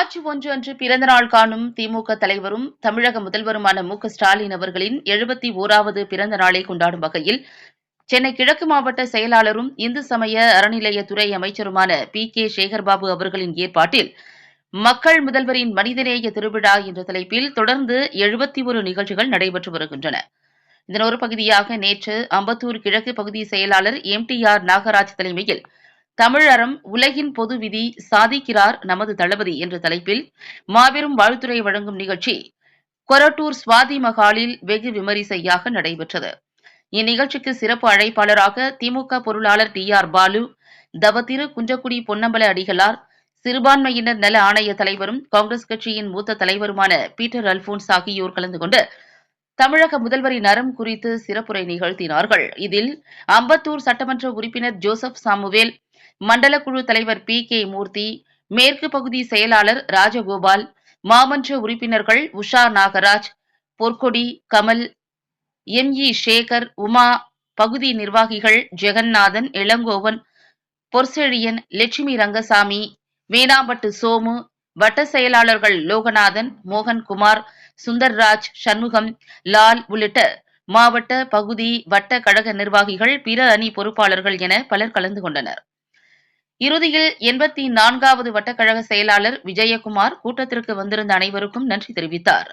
March 1 அன்று பிறந்தநாள் காணும் திமுக தலைவரும் தமிழக முதல்வருமான மு.க.ஸ்டாலின் அவர்களின் 71வது பிறந்த நாளை கொண்டாடும் வகையில் சென்னை கிழக்கு மாவட்ட செயலாளரும் இந்து சமய அறநிலையத்துறை அமைச்சருமான பி.கே.சேகர்பாபு அவர்களின் ஏற்பாட்டில் மக்கள் முதல்வரின் மனிதநேய திருவிழா என்ற தலைப்பில் தொடர்ந்து 71 நிகழ்ச்சிகள் நடைபெற்று வருகின்றன. இதன் ஒரு பகுதியாக நேற்று அம்பத்தூர் கிழக்கு பகுதி செயலாளர் எம்.டி.ஆர். நாகராஜ் தலைமையில் தமிழ் அறம் உலகின் பொது விதி சாதிக்கிறார் நமது தளபதி என்ற தலைப்பில் மாபெரும் வாழ்த்துரை வழங்கும் நிகழ்ச்சி கொரட்டூர் சுவாதி மகாலில் வெகு விமரிசையாக நடைபெற்றது. இந்நிகழ்ச்சிக்கு சிறப்பு அழைப்பாளராக திமுக பொருளாளர் டி.ஆர். பாலு, தவத்திரு குன்றக்குடி பொன்னம்பல அடிகளார், சிறுபான்மையினர் நல ஆணைய தலைவரும் காங்கிரஸ் கட்சியின் மூத்த தலைவருமான பீட்டர் அல்போன்ஸ் ஆகியோர் கலந்து கொண்டு தமிழக முதல்வரின் அறம் குறித்து சிறப்புரை நிகழ்த்தினார்கள். இதில் அம்பத்தூர் சட்டமன்ற உறுப்பினர் ஜோசப் சாமுவேல், மண்டல குழு தலைவர் பி.கே. மூர்த்தி, மேற்கு பகுதி செயலாளர் ராஜகோபால், மாமன்ற உறுப்பினர்கள் உஷா நாகராஜ், பொற்கொடி, கமல், எம்.இ. சேகர், உமா, பகுதி நிர்வாகிகள் ஜெகநாதன், இளங்கோவன், பொற்செழியன், லட்சுமி ரங்கசாமி, வேணாம்பட்டு சோமு, வட்ட செயலாளர்கள் லோகநாதன், மோகன்குமார், சுந்தர்ராஜ், சண்முகம், லால் உள்ளிட்ட மாவட்ட, பகுதி, வட்ட கழக நிர்வாகிகள், பிற அணி பொறுப்பாளர்கள் என பலர் கலந்து கொண்டனர். இறுதியில் 84வது வட்டக்கழக செயலாளர் விஜயகுமார் கூட்டத்திற்கு வந்திருந்த அனைவருக்கும் நன்றி தெரிவித்தார்.